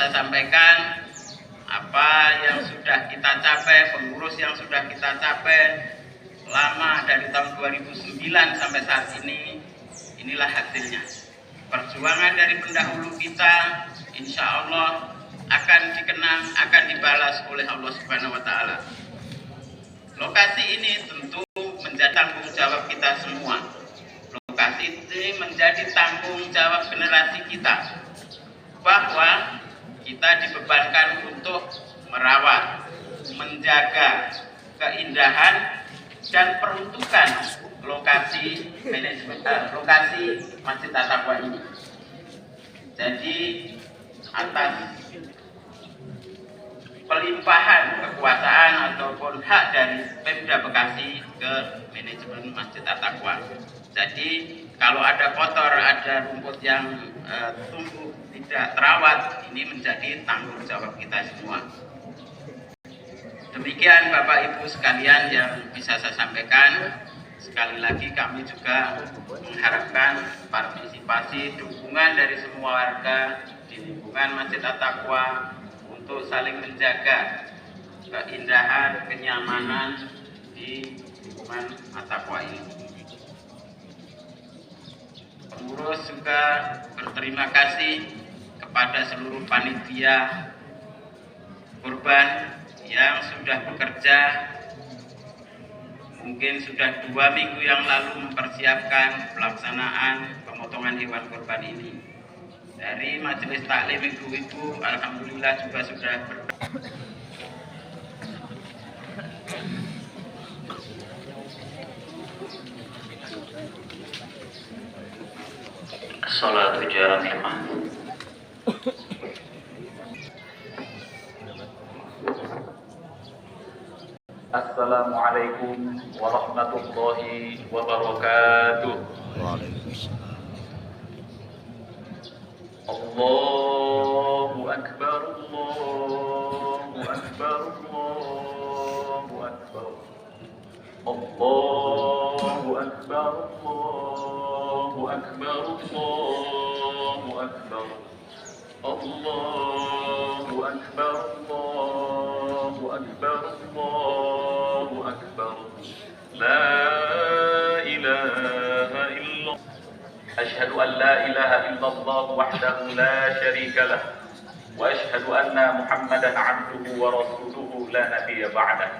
saya sampaikan, apa yang sudah kita capai, pengurus yang sudah kita capai lama dari tahun 2009 sampai saat ini, inilah hasilnya. Perjuangan dari pendahulu kita insya Allah akan dikenang, akan dibalas oleh Allah Subhanahu wa Ta'ala. Lokasi ini tentu menjadi tanggung jawab kita semua. Lokasi ini menjadi tanggung jawab generasi kita, bahwa kita dibebankan untuk merawat, menjaga keindahan dan peruntukan lokasi Masjid At-Taqwa ini. Jadi atas pelimpahan kekuasaan ataupun hak dari Pemda Bekasi ke manajemen Masjid At-Taqwa. Jadi kalau ada kotor, ada rumput yang tumbuh tidak terawat, ini menjadi tanggung jawab kita semua. Demikian Bapak Ibu sekalian yang bisa saya sampaikan. Sekali lagi kami juga mengharapkan partisipasi, dukungan dari semua warga di lingkungan Masjid At-Taqwa untuk saling menjaga keindahan, kenyamanan di lingkungan At-Taqwa ini. Pengurus juga berterima kasih kepada seluruh panitia kurban yang sudah bekerja, mungkin sudah 2 minggu yang lalu mempersiapkan pelaksanaan pemotongan hewan kurban ini. Dari majelis taklim ibu-ibu, alhamdulillah juga sudah Salatu jaramah. Assalamualaikum warahmatullahi wabarakatuh. Waalaikumsalam. Allahu Akbar, Allahu Akbar, Allahu Akbar. Allahu Akbar, Allahu Akbar, Allahu Akbar. Allahu Akbar, Allahu Akbar, Allahu Akbar. La ilaha illallah. Ashhadu an la ilaha illallah wahdahu la syarika lah. Wa ashhadu anna Muhammadan abduhu wa rasuluhu la nabiyya ba'dah.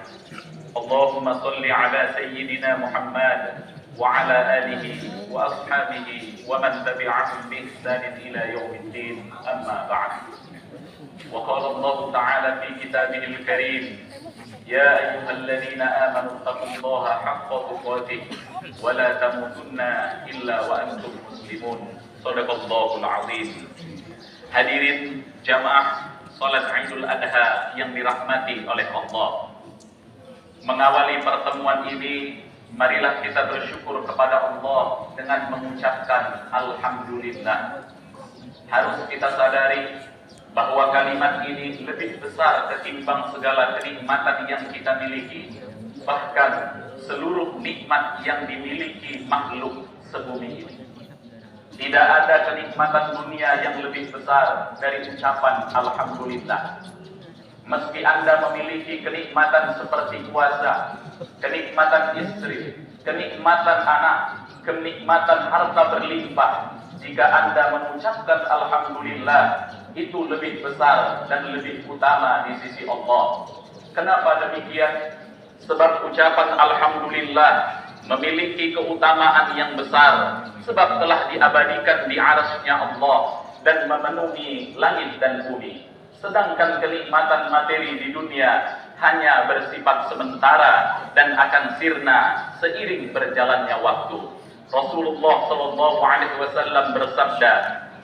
Allahumma salli ala sayyidina Muhammad wa ala alihi wa ashabihi wa man tabi'ahum bi ihsanin ila yaumiddin, amma ba'd. Wa qala Allah ta'ala fi kitabihil karim, ya ayyuhalladzina amanu taqullaha haqqa tuqatih wa la tamutunna illa wa antum muslimun. Shadaqallahul azim. Hadirin jamaah salat Idul Adha yang dirahmati oleh Allah. Mengawali pertemuan ini, marilah kita bersyukur kepada Allah dengan mengucapkan Alhamdulillah. Harus kita sadari bahwa kalimat ini lebih besar ketimbang segala kenikmatan yang kita miliki. Bahkan seluruh nikmat yang dimiliki makhluk sebumi ini. Tidak ada kenikmatan dunia yang lebih besar dari ucapan Alhamdulillah. Meski Anda memiliki kenikmatan seperti kuasa, kenikmatan istri, kenikmatan anak, kenikmatan harta berlimpah, jika Anda mengucapkan Alhamdulillah, itu lebih besar dan lebih utama di sisi Allah. Kenapa demikian? Sebab ucapan Alhamdulillah memiliki keutamaan yang besar, sebab telah diabadikan di arasy-Nya Allah dan memenuhi langit dan bumi. Sedangkan kenikmatan materi di dunia hanya bersifat sementara dan akan sirna seiring berjalannya waktu. Rasulullah sallallahu alaihi wasallam bersabda,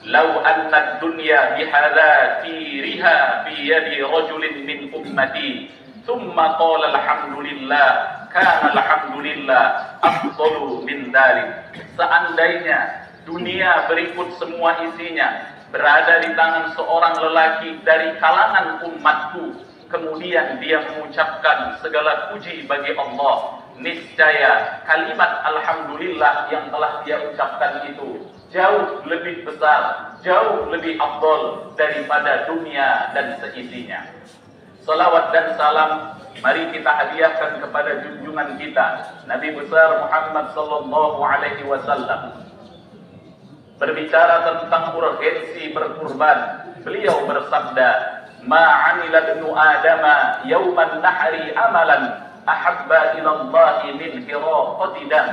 "Lau anna ad-dunya bihadhatiriha fi yadi rajulin min ummati, thumma qala alhamdulillah, kana alhamdulillah afdalu min dzalik." Seandainya dunia berikut semua isinya berada di tangan seorang lelaki dari kalangan umatku, kemudian dia mengucapkan segala puji bagi Allah, niscaya kalimat alhamdulillah yang telah dia ucapkan itu jauh lebih besar, jauh lebih afdol daripada dunia dan seisinya. Salawat dan salam mari kita hadiahkan kepada junjungan kita Nabi besar Muhammad sallallahu alaihi wasallam. Berbicara tentang urgensi berkurban, beliau bersabda, "Ma 'amila ibnu Adama yauman nahri amalan ahabba ila Allah min hiraqati dam."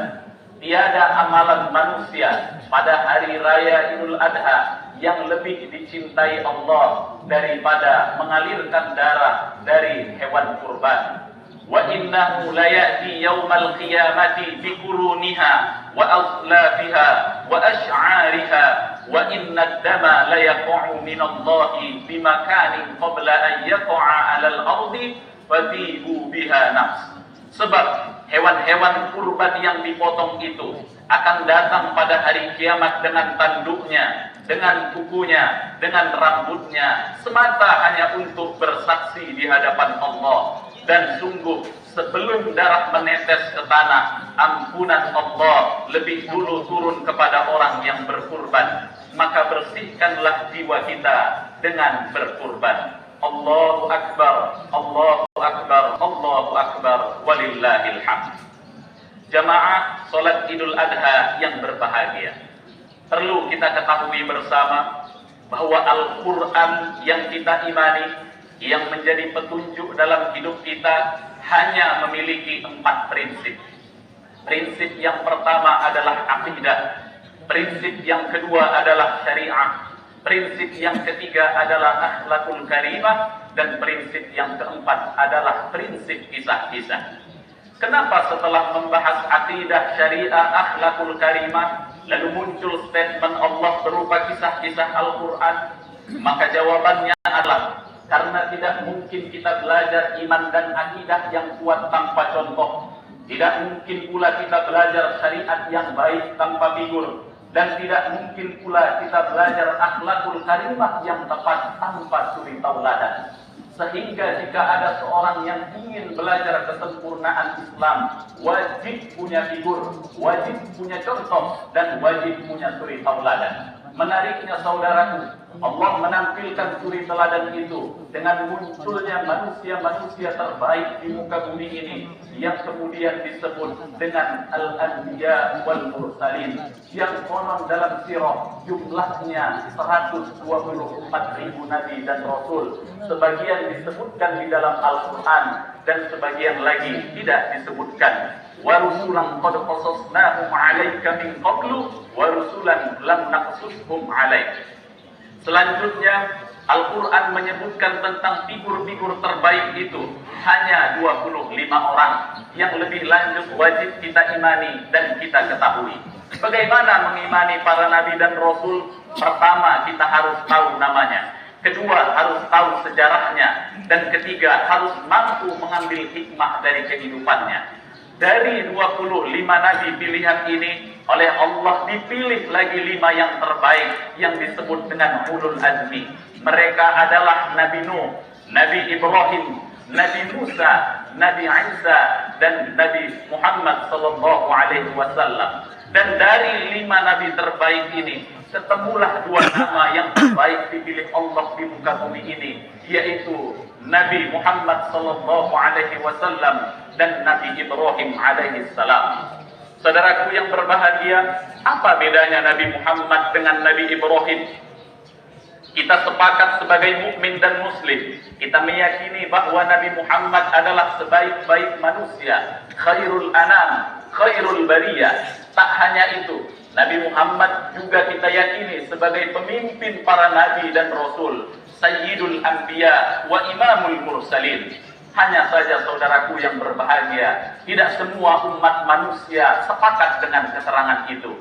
Tiada amalan manusia pada hari raya Idul Adha yang lebih dicintai Allah daripada mengalirkan darah dari hewan kurban. Wa innahu la ya'ti yaumal qiyamati bi quruniha wa aslafiha wa ash'ariha wa inna ad-dama la yaqa'u min Allah bi makanin qabla an yaqa'a 'alal ardi fatibu biha nafs. Sebab hewan-hewan kurban yang dipotong itu akan datang pada hari kiamat dengan tanduknya, dengan kukunya, dengan rambutnya, semata hanya untuk bersaksi di hadapan Allah. Dan sungguh sebelum darah menetes ke tanah, ampunan Allah lebih dulu turun kepada orang yang berkurban. Maka bersihkanlah jiwa kita dengan berkurban. Allahu Akbar, Allahu Akbar, Allahu Akbar, walillahil hamd. Jamaah salat Idul Adha yang berbahagia, perlu kita ketahui bersama bahwa Al-Quran yang kita imani, yang menjadi petunjuk dalam hidup kita, hanya memiliki 4 prinsip. Prinsip yang pertama adalah akidah, prinsip yang kedua adalah syariah, prinsip yang ketiga adalah akhlakul karimah, dan prinsip yang keempat adalah prinsip kisah-kisah. Kenapa setelah membahas akidah, syariah, akhlakul karimah, lalu muncul statement Allah berupa kisah-kisah Al-Quran? Maka jawabannya adalah karena tidak mungkin kita belajar iman dan akidah yang kuat tanpa contoh. Tidak mungkin pula kita belajar syariat yang baik tanpa figur. Dan tidak mungkin pula kita belajar akhlakul karimah yang tepat tanpa suri tauladan. Sehingga jika ada seorang yang ingin belajar kesempurnaan Islam, wajib punya figur, wajib punya contoh, dan wajib punya suri tauladan. Menariknya saudaraku, Allah menampilkan suri teladan itu dengan munculnya manusia-manusia terbaik di muka bumi ini, yang kemudian disebut dengan Al-Anbiya wal Mursalin, yang konon dalam sirah jumlahnya 124.000 nabi dan rasul. Sebagian disebutkan di dalam Al-Quran dan sebagian lagi tidak disebutkan. Wa rusulan qad qasasnahum 'alaika min qablu wa rusulan lam naqsushum 'alaik. Selanjutnya Al-Quran menyebutkan tentang figur-figur terbaik itu hanya 25 orang. Yang lebih lanjut wajib kita imani dan kita ketahui. Bagaimana mengimani para nabi dan rasul? Pertama, kita harus tahu namanya. Kedua, harus tahu sejarahnya. Dan ketiga, harus mampu mengambil hikmah dari kehidupannya. Dari 25 nabi pilihan ini, oleh Allah dipilih lagi 5 yang terbaik yang disebut dengan ulul azmi. Mereka adalah Nabi Nuh, Nabi Ibrahim, Nabi Musa, Nabi Isa, dan Nabi Muhammad sallallahu alaihi wasallam. Dan dari 5 nabi terbaik ini, ketemulah 2 nama yang terbaik dipilih Allah di muka bumi ini, yaitu Nabi Muhammad sallallahu alaihi wasallam dan Nabi Ibrahim alaihi salam. Saudaraku yang berbahagia, apa bedanya Nabi Muhammad dengan Nabi Ibrahim? Kita sepakat sebagai mukmin dan muslim, kita meyakini bahwa Nabi Muhammad adalah sebaik-baik manusia, khairul anam, khairul bariyah. Tak hanya itu, Nabi Muhammad juga kita yakini sebagai pemimpin para nabi dan rasul, sayyidul anbiya wa imamul mursalin. Hanya saja saudaraku yang berbahagia, tidak semua umat manusia sepakat dengan keterangan itu.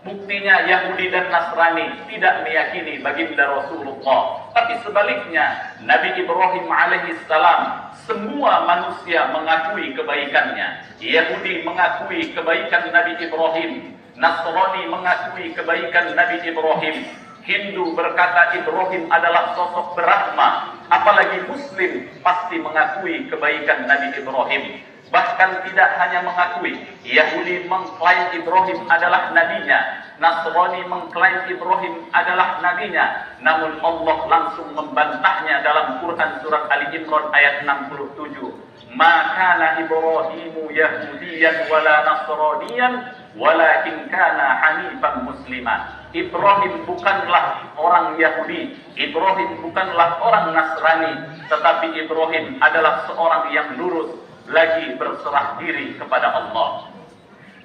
Buktinya Yahudi dan Nasrani tidak meyakini baginda Rasulullah. Tapi sebaliknya, Nabi Ibrahim alaihissalam, semua manusia mengakui kebaikannya. Yahudi mengakui kebaikan Nabi Ibrahim, Nasrani mengakui kebaikan Nabi Ibrahim, Hindu berkata Ibrahim adalah sosok berahma, apalagi Muslim pasti mengakui kebaikan Nabi Ibrahim. Bahkan tidak hanya mengakui, Yahudi mengklaim Ibrahim adalah nabinya, Nasrani mengklaim Ibrahim adalah nabinya, namun Allah langsung membantahnya dalam Quran surat Ali Imran ayat 67. Ma kana Ibrahimu Yahudiyan wala Nasraniyan walakin kana hanifan musliman. Ibrahim bukanlah orang Yahudi, Ibrahim bukanlah orang Nasrani, tetapi Ibrahim adalah seorang yang lurus, lagi berserah diri kepada Allah.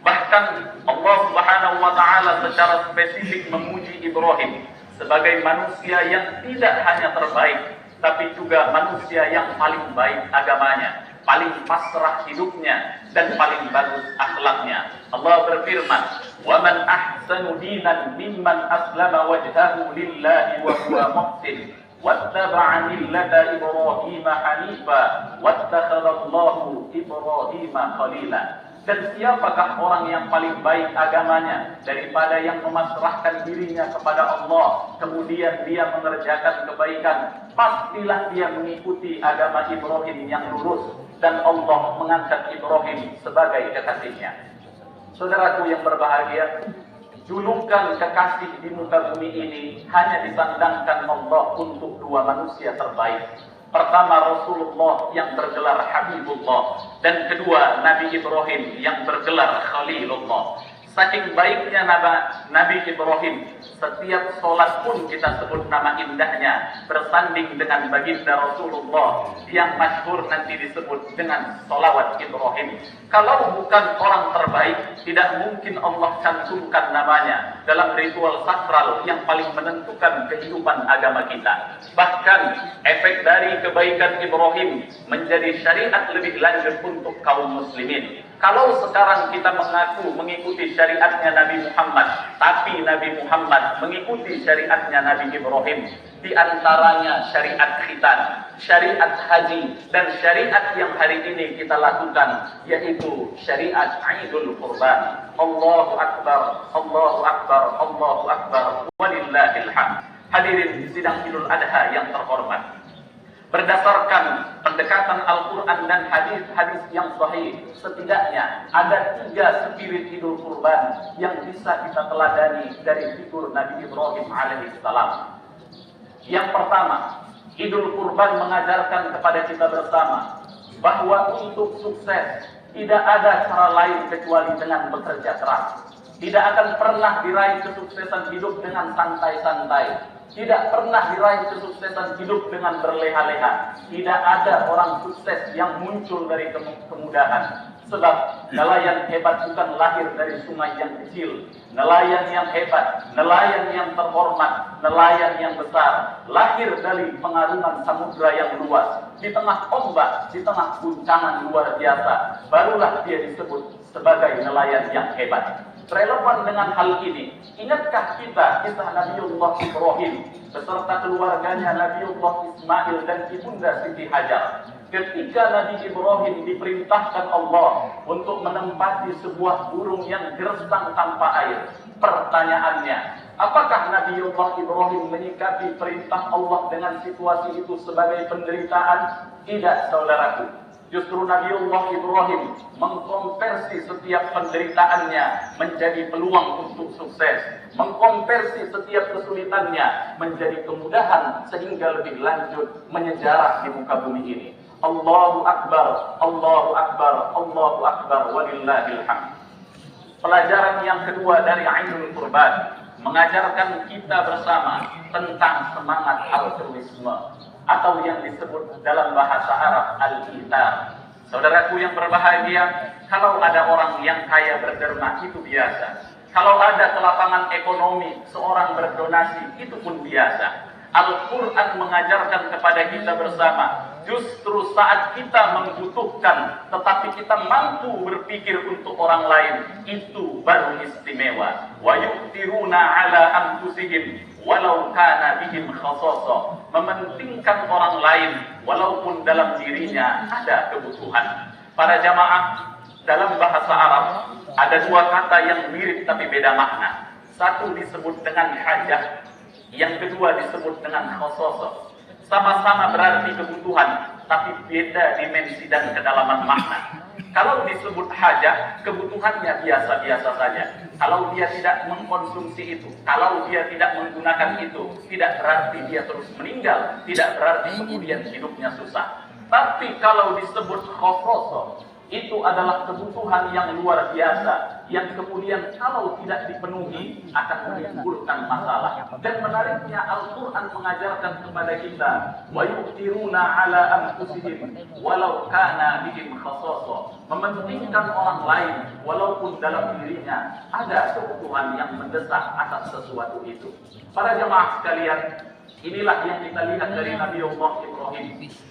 Bahkan Allah Subhanahu wa taala secara spesifik memuji Ibrahim sebagai manusia yang tidak hanya terbaik, tapi juga manusia yang paling baik agamanya, paling pasrah hidupnya, dan paling bagus akhlaknya. Allah berfirman, "Wa man ahsanu dinan mimman aslama wajhahu lillahi wa huwa muhsin wattaba'a millata Ibrahim hanifa wattakhadallahu Ibrahim khalila." Dan siapakah orang yang paling baik agamanya daripada yang memasrahkan dirinya kepada Allah, kemudian dia mengerjakan kebaikan? Pastilah dia mengikuti agama Ibrahim yang lurus, dan Allah mengangkat Ibrahim sebagai kekasihnya. Saudaraku yang berbahagia, julukan kekasih di muka bumi ini hanya disandangkan Allah untuk dua manusia terbaik. Pertama Rasulullah yang bergelar Habibullah, dan kedua Nabi Ibrahim yang bergelar Khalilullah. Saking baiknya Nabi Ibrahim, setiap sholat pun kita sebut nama indahnya, bersanding dengan baginda Rasulullah yang masyhur nanti disebut dengan sholawat Ibrahim. Kalau bukan orang terbaik, tidak mungkin Allah cantumkan namanya dalam ritual sakral yang paling menentukan kehidupan agama kita. Bahkan efek dari kebaikan Ibrahim menjadi syariat lebih lanjut untuk kaum muslimin. Kalau sekarang kita mengaku mengikuti syariatnya Nabi Muhammad, tapi Nabi Muhammad mengikuti syariatnya Nabi Ibrahim, di antaranya syariat khitan, syariat haji, dan syariat yang hari ini kita lakukan, yaitu syariat Idul Qurban. Allahu Akbar, Allahu Akbar, Allahu Akbar, walillahil hamd. Hadirin sidang Idul Adha yang terhormat, berdasarkan pendekatan Al-Quran dan hadis-hadis yang sahih, setidaknya ada 3 spirit Idul Qurban yang bisa kita teladani dari figur Nabi Ibrahim alaihissalam. Yang pertama, Idul Qurban mengajarkan kepada kita bersama bahwa untuk sukses tidak ada cara lain kecuali dengan bekerja keras. Tidak akan pernah diraih kesuksesan hidup dengan santai-santai. Tidak pernah diraih kesuksesan hidup dengan berleha-leha. Tidak ada orang sukses yang muncul dari kemudahan. Sebab nelayan hebat bukan lahir dari sungai yang kecil. Nelayan yang hebat, nelayan yang terhormat, nelayan yang besar, lahir dari pengarungan samudra yang luas. Di tengah ombak, di tengah guncangan luar biasa, barulah dia disebut sebagai nelayan yang hebat. Relevan dengan hal ini, ingatkah kita kisah Nabiullah Ibrahim beserta keluarganya Nabiullah Ismail dan ibunda Siti Hajar? Ketika Nabi Ibrahim diperintahkan Allah untuk menempati sebuah burung yang gersang tanpa air, pertanyaannya, apakah Nabiullah Ibrahim menyikapi perintah Allah dengan situasi itu sebagai penderitaan? Tidak, saudaraku. Justru Nabiullah Ibrahim mengkonversi setiap penderitaannya menjadi peluang untuk sukses, mengkonversi setiap kesulitannya menjadi kemudahan sehingga lebih lanjut menyejarah di muka bumi ini. Allahu Akbar, Allahu Akbar, Allahu Akbar, walillahil hamd. Pelajaran yang kedua dari Idul Qurban mengajarkan kita bersama tentang semangat altruisme, atau yang disebut dalam bahasa Arab al-ithar. Saudaraku yang berbahagia, kalau ada orang yang kaya berderma itu biasa. Kalau ada kelapangan ekonomi, seorang berdonasi itu pun biasa. Al-Quran mengajarkan kepada kita bersama, justru saat kita membutuhkan, tetapi kita mampu berpikir untuk orang lain, itu baru istimewa. Wa yu'thiruna ala anfusihim walau kana bihim khasasa, mementingkan orang lain walaupun dalam dirinya ada kebutuhan. Para jamaah, dalam bahasa Arab ada 2 kata yang mirip tapi beda makna. Satu disebut dengan hajah, yang kedua disebut dengan khasasa. Sama-sama berarti kebutuhan, tapi beda dimensi dan kedalaman makna. Kalau disebut hajat, kebutuhannya biasa-biasa saja. Kalau dia tidak mengkonsumsi itu, kalau dia tidak menggunakan itu, tidak berarti dia terus meninggal, tidak berarti kemudian hidupnya susah. Tapi kalau disebut khososo, itu adalah kebutuhan yang luar biasa, yang kemudian kalau tidak dipenuhi akan menimbulkan masalah. Dan menariknya Al-Quran mengajarkan kepada kita, wa yu'thiruna ala anfusihim walau kana bihim khasasa, mementingkan orang lain walaupun dalam dirinya ada kebutuhan yang mendesak atas sesuatu itu. Para jemaah sekalian, inilah yang kita lihat dari Nabi Allah Ibrahim,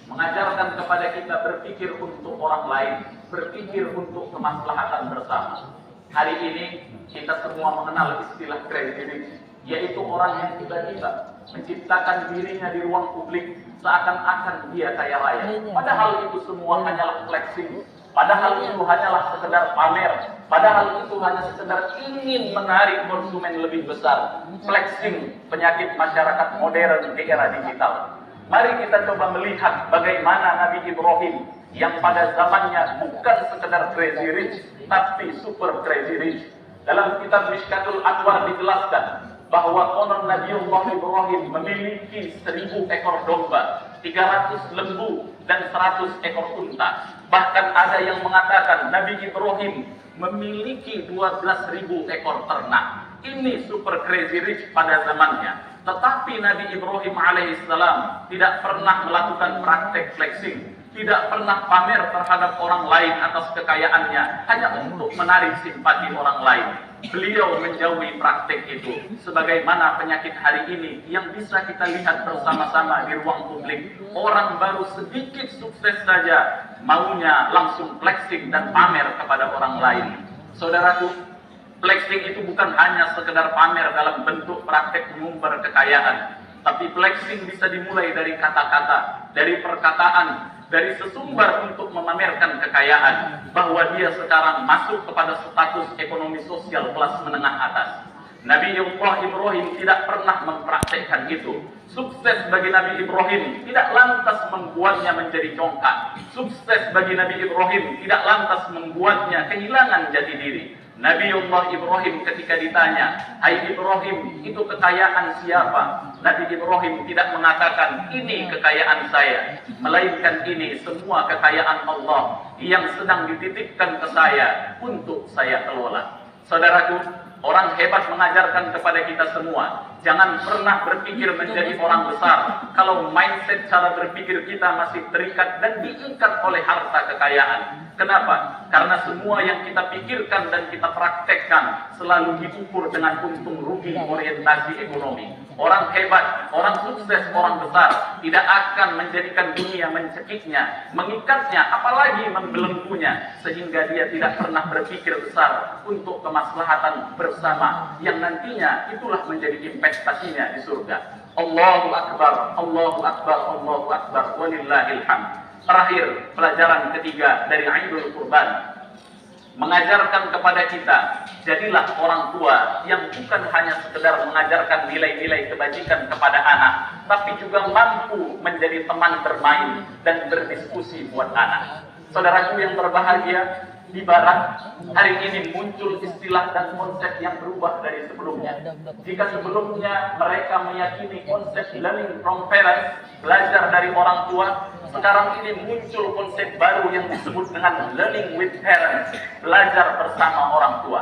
mengajarkan kepada kita berpikir untuk orang lain, berpikir untuk kemaslahatan bersama. Hari ini kita semua mengenal istilah crazy rich, yaitu orang yang tiba-tiba menciptakan dirinya di ruang publik seakan-akan dia kaya raya. Padahal itu semua hanyalah flexing, padahal itu hanyalah sekedar pamer, padahal itu hanya sekedar ingin menarik konsumen lebih besar. Flexing, penyakit masyarakat modern di era digital. Mari kita coba melihat bagaimana Nabi Ibrahim yang pada zamannya bukan sekedar crazy rich, tapi super crazy rich. Dalam kitab Mishkatul Anwar dijelaskan bahwa konon Nabi Allah Ibrahim memiliki 1000 ekor domba, 300 lembu, dan 100 ekor unta. Bahkan ada yang mengatakan Nabi Ibrahim memiliki 12.000 ekor ternak. Ini super crazy rich pada zamannya. Tetapi Nabi Ibrahim alaihissalam tidak pernah melakukan praktek flexing, tidak pernah pamer terhadap orang lain atas kekayaannya hanya untuk menarik simpati orang lain. Beliau menjauhi praktek itu, sebagaimana penyakit hari ini yang bisa kita lihat bersama-sama di ruang publik. Orang baru sedikit sukses saja maunya langsung flexing dan pamer kepada orang lain. Saudaraku, flexing itu bukan hanya sekedar pamer dalam bentuk praktek mengumbar kekayaan, tapi flexing bisa dimulai dari kata-kata, dari perkataan, dari sesumbar untuk memamerkan kekayaan, bahwa dia sekarang masuk kepada status ekonomi sosial kelas menengah atas. Nabi Allah Ibrahim tidak pernah mempraktekkan itu. Sukses bagi Nabi Ibrahim tidak lantas membuatnya menjadi congkak. Sukses bagi Nabi Ibrahim tidak lantas membuatnya kehilangan jati diri. Nabi Allah Ibrahim ketika ditanya, "Hai Ibrahim, itu kekayaan siapa?" Nabi Ibrahim tidak mengatakan, "Ini kekayaan saya," melainkan ini semua kekayaan Allah yang sedang dititipkan ke saya untuk saya kelola. Saudaraku, orang hebat mengajarkan kepada kita semua, jangan pernah berpikir menjadi orang besar kalau mindset cara berpikir kita masih terikat dan diikat oleh harta kekayaan. Kenapa? Karena semua yang kita pikirkan dan kita praktekkan selalu diukur dengan untung rugi orientasi ekonomi. Orang hebat, orang sukses, orang besar tidak akan menjadikan dunia mencekiknya, mengikatnya, apalagi membelenggunya, sehingga dia tidak pernah berpikir besar untuk kemaslahatan bersama yang nantinya itulah menjadi investasinya di surga. Allahu Akbar, Allahu Akbar, Allahu Akbar, walillahil hamd. Terakhir, pelajaran ketiga dari Aidul Kurban mengajarkan kepada kita, jadilah orang tua yang bukan hanya sekedar mengajarkan nilai-nilai kebajikan kepada anak, tapi juga mampu menjadi teman bermain dan berdiskusi buat anak. Saudaraku yang berbahagia, di Barat hari ini muncul istilah dan konsep yang berubah dari sebelumnya. Jika sebelumnya mereka meyakini konsep learning from parents, belajar dari orang tua, sekarang ini muncul konsep baru yang disebut dengan learning with parents, belajar bersama orang tua.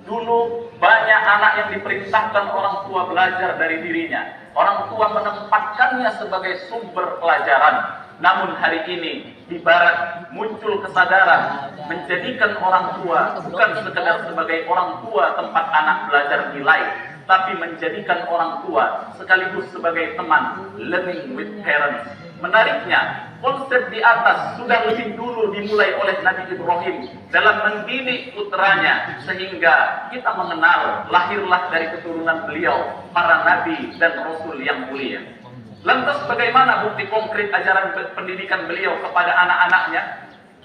Dulu banyak anak yang diperintahkan orang tua belajar dari dirinya. Orang tua menempatkannya sebagai sumber pelajaran. Namun hari ini di Barat muncul kesadaran menjadikan orang tua bukan sekedar sebagai orang tua tempat anak belajar nilai, tapi menjadikan orang tua sekaligus sebagai teman, learning with parents. Menariknya, konsep di atas sudah lebih dulu dimulai oleh Nabi Ibrahim dalam mendidik putranya, sehingga kita mengenal lahirlah dari keturunan beliau para nabi dan rasul yang mulia. Lantas bagaimana bukti konkret ajaran pendidikan beliau kepada anak-anaknya?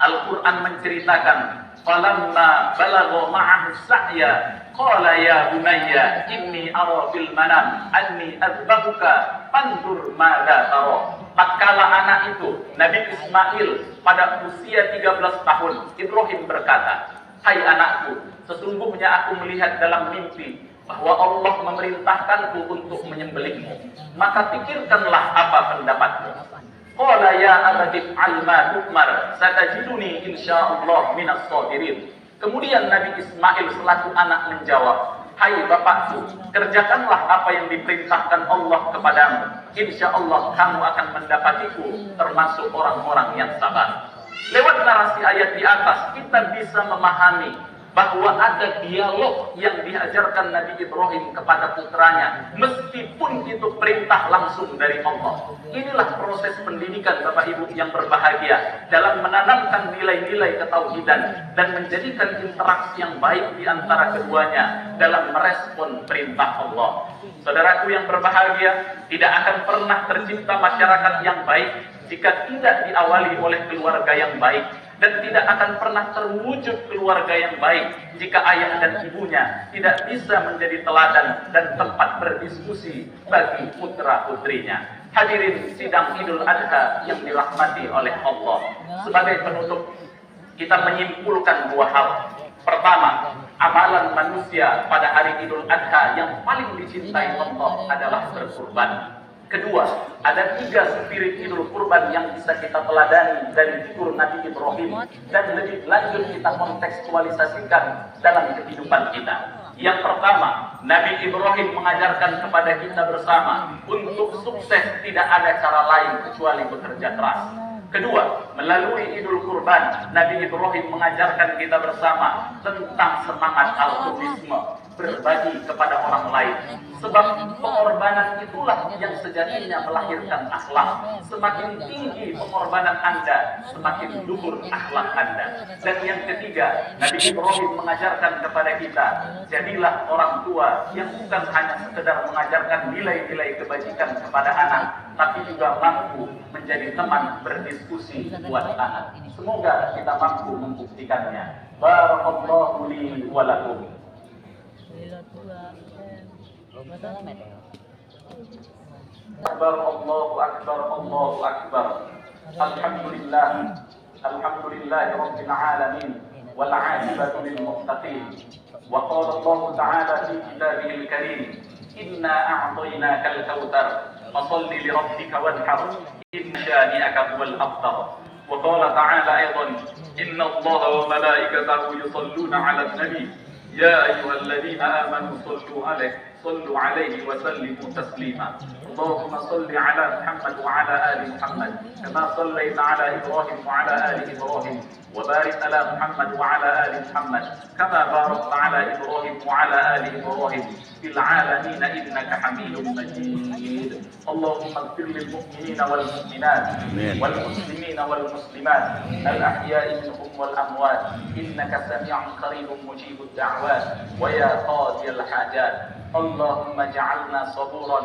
Al-Quran menceritakan, "Falamma balagha ma'ahu sa'ya, qala ya bunayya inni ara fil manam anni azbahuka fanzur madza tara." Tatkala anak itu, Nabi Ismail pada usia 13 tahun, Ibrahim berkata, "Hai anakku, sesungguhnya aku melihat dalam mimpi bahwa Allah memerintahkanku untuk menyembelihmu. Maka pikirkanlah apa pendapatmu." Qala ya abadi fa'al ma tu'mar, satajiduni insyaallah minas sabirin. Kemudian Nabi Ismail selaku anak menjawab, "Hai bapakku, kerjakanlah apa yang diperintahkan Allah kepadamu. Insya Allah kamu akan mendapatiku termasuk orang-orang yang sabar." Lewat narasi ayat di atas, kita bisa memahami bahwa ada dialog yang diajarkan Nabi Ibrahim kepada putranya, meskipun itu perintah langsung dari Allah. Inilah proses pendidikan Bapak Ibu yang berbahagia dalam menanamkan nilai-nilai ketauhidan dan menjadikan interaksi yang baik di antara keduanya dalam merespon perintah Allah. Saudaraku yang berbahagia, tidak akan pernah tercipta masyarakat yang baik jika tidak diawali oleh keluarga yang baik, dan tidak akan pernah terwujud keluarga yang baik jika ayah dan ibunya tidak bisa menjadi teladan dan tempat berdiskusi bagi putra-putrinya. Hadirin sidang Idul Adha yang dirahmati oleh Allah, sebagai penutup kita menyimpulkan dua hal. Pertama, amalan manusia pada hari Idul Adha yang paling dicintai Allah adalah berkurban. Kedua, ada 3 spirit Idul Kurban yang bisa kita teladani dari figur Nabi Ibrahim dan lebih lanjut kita kontekstualisasikan dalam kehidupan kita. Yang pertama, Nabi Ibrahim mengajarkan kepada kita bersama untuk sukses tidak ada cara lain kecuali bekerja keras. Kedua, melalui Idul Kurban, Nabi Ibrahim mengajarkan kita bersama tentang semangat altruisme, berbagi kepada orang lain. Sebab pengorbanan itulah yang sejatinya melahirkan akhlak. Semakin tinggi pengorbanan Anda, semakin luhur akhlak Anda. Dan yang ketiga, Nabi Ibrahim mengajarkan kepada kita, jadilah orang tua yang bukan hanya sekedar mengajarkan nilai-nilai kebajikan kepada anak, tapi juga mampu menjadi teman berdiskusi buat anak. Semoga kita mampu membuktikannya. Barakallahu li wa lakum. Akbar, Allahu Akbar, Allahu Akbar. Alhamdulillah, alhamdulillah Rabbil Alamin, wal 'aqibatu lil muttaqin. Wa qala Allah Ta'ala fi kitabihil karim, inna a'tainakal kautsar, fasalli li rabbika wanhar, inna shani'aka huwal abtar. Wa qala ta'ala aidan, inna Allah wa malaikatahu yusalluna 'alan nabi. يا أيها الذين آمنوا صلوا عليه وسلموا تسليما. اللهم صل على محمد وعلى آل محمد كما صليت على إبراهيم وعلى آل إبراهيم وبارك على محمد وعلى آل محمد كما باركت على إبراهيم وعلى آل إبراهيم في العالمين إنك حميد مجيد. اللهم اغفر للمؤمنين والمؤمنات والمسلمين والمسلمات الأحياء منهم والأموات إنك سميع قريب مجيب الدعوات ويا قاضي الحاجات. اللهم اجعلنا صبورا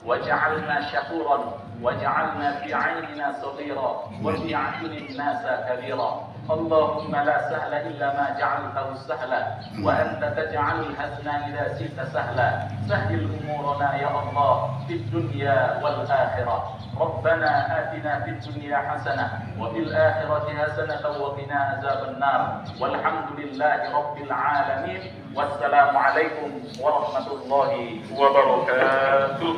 وجعلنا شكورا وجعلنا في عيننا صغيرا وفي عين الناس كبيرا. اللهم لا سهل إلا ما جعلته سهلا وأنت تجعل الحزن إذا شئت سهلا. سهل أمورنا يا الله في الدنيا والآخرة. ربنا آتنا في الدنيا حسنة وفي الآخرة حسنة وقنا عذاب النار. والحمد لله رب العالمين. والسلام عليكم ورحمة الله وبركاته.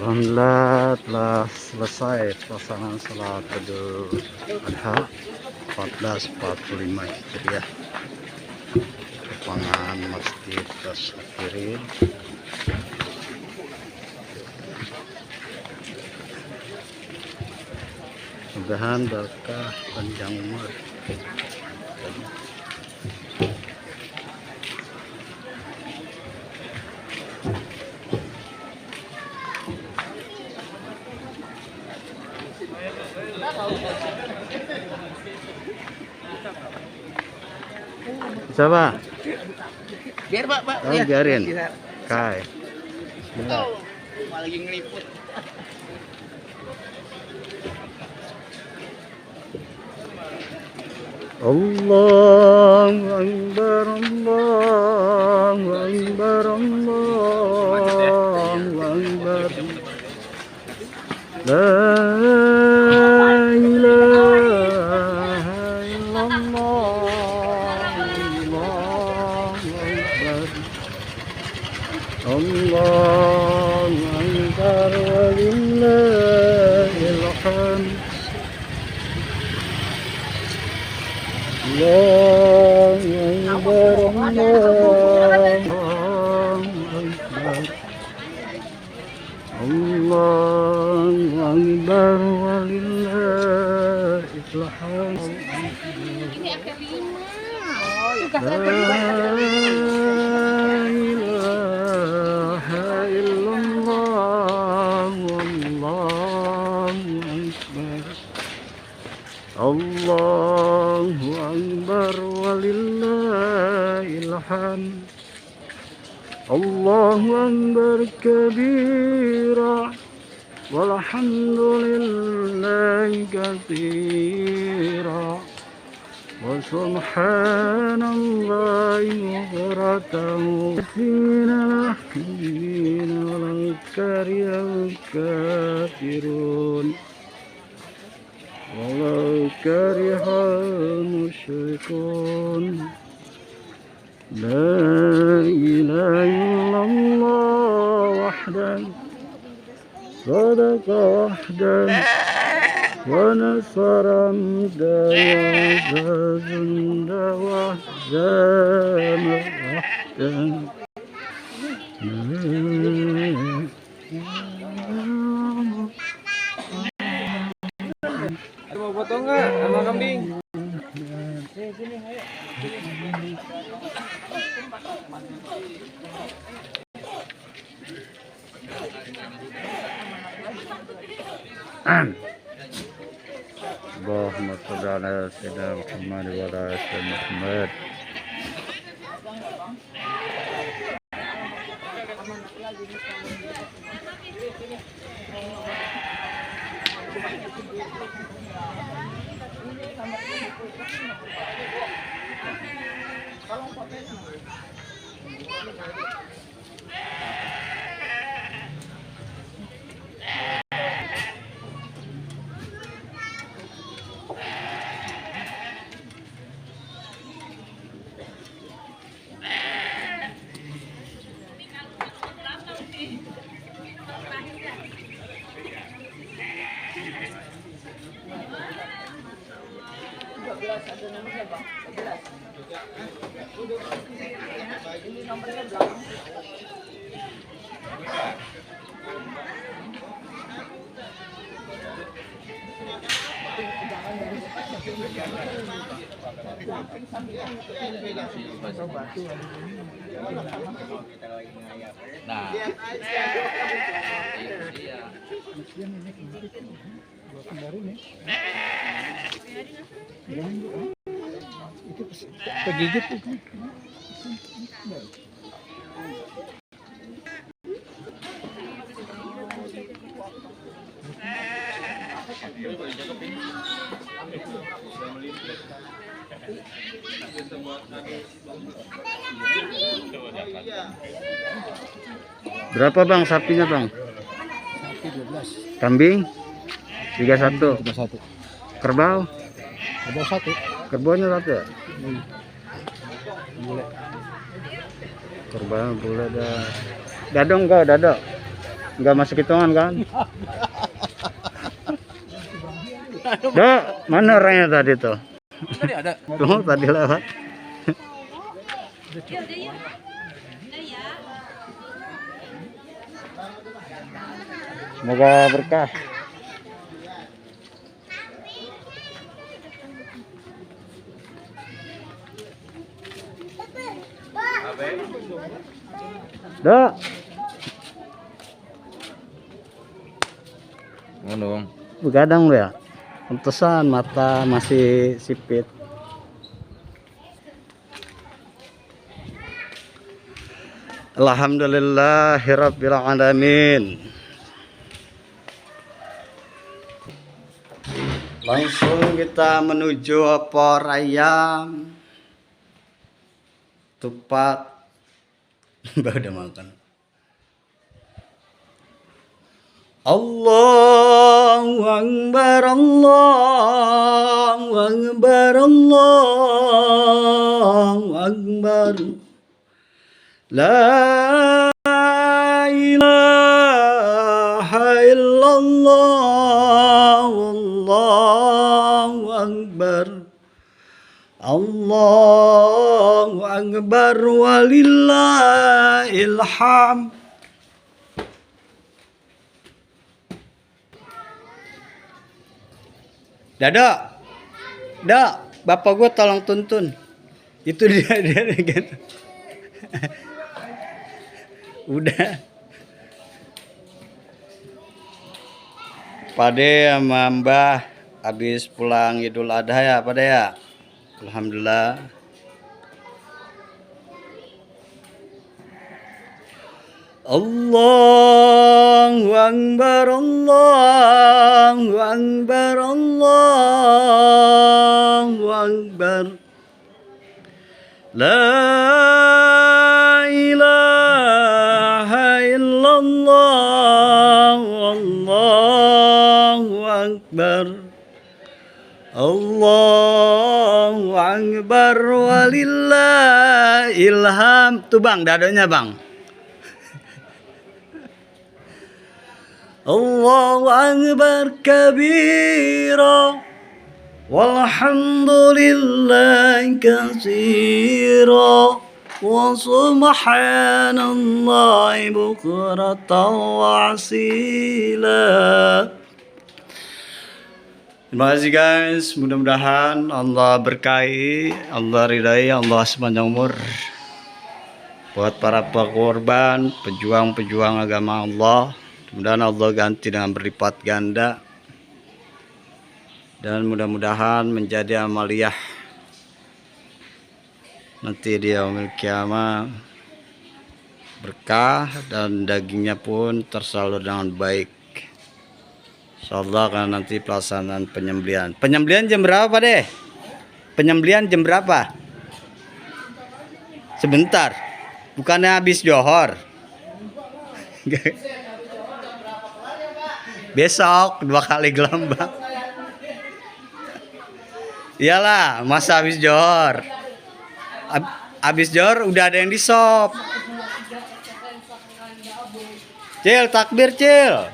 Alhamdulillah telah selesai pelaksanaan salat Idul Adha 1445 Hijriah lapangan Masjid Tasyakirin. Mudah-mudahan berkah panjang umur. Siapa? Biar Pak, Oh, ya. biarin. Bisa. Kai. Benar. Lagi ngeliput. Allahu Akbar, Allahu Akbar, Allahu Akbar. La ilaha illallah, Allahu Akbar. Allahu Akbar walillahil hamd. Allahu Akbar, Allahu Akbar walillahil hamd. La ilaha illallah, Allahu Akbar. Allahu Akbar walillahil hamd. Allahu Akbar kabira walhamdulillahi katsira wa subhanallahi bukratan wa asila wal kariyal kafirun walau karihal musyrikun. La ilaha illallah wahdahu sadaqa wahdahu wa nasara abdahu wa junda wahdahu wahdahu. Mau foto nggak sama kambing? Allahumma shalli ala sayyidina Muhammad wa ala ali sayyidina Muhammad. Nah, itu kegigit itu. Berapa bang sapinya bang? Sapi 12. Kambing 31. 31. Kerbau? Kerbau 1. Kerbaunya satu ya? Boleh. Kerbau boleh dah. Dado enggak, dado? Enggak masuk hitungan kan? Dok, mana orangnya tadi tuh? Tadi ada. Tuh tadi lewat. Semoga berkah. Dok. Ngomong. Begadang lu ya? Pantesan mata masih sipit. Alhamdulillahirabbil alamin. Langsung kita menuju opor ayam, tupat. Mbak udah makan. Allahu Akbar, Allahu Akbar, Allahu Akbar. La ilaha illallah, Allahu Akbar. Allahu Akbar walillahil hamd. Dado, bapak gua tolong tuntun. Itu dia gitu. Udah. Pade sama Mbah habis pulang Idul Adha ya, Pade ya. Alhamdulillah. Allahu Akbar, Allahu Akbar, Allahu Akbar. La ilaha illallah, Allahu Akbar. Allahu Akbar walillahil hamd. Tuh Bang, dadonya Bang. Allahu Akbar kabira walhamdulillahi katsira wa subhanallahi bukratan wa asila. Terima kasih guys, mudah-mudahan Allah berkahi, Allah ridai, Allah sepanjang umur buat para korban, pejuang-pejuang agama Allah. Mudah-mudahan Allah ganti dengan berlipat ganda dan mudah-mudahan menjadi amaliyah nanti di yaumil kiamah, berkah dan dagingnya pun tersalur dengan baik. Insyaallah kan nanti pelaksanaan penyembelihan. Penyembelihan jam berapa deh? Penyembelihan jam berapa? Sebentar. Bukannya habis johor. Besok 2 kali gelombang. Iyalah, masa habis johor. Habis johor udah ada yang di shop. Cil, takbir Cil.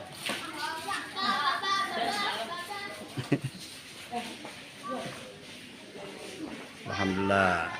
Alhamdulillah.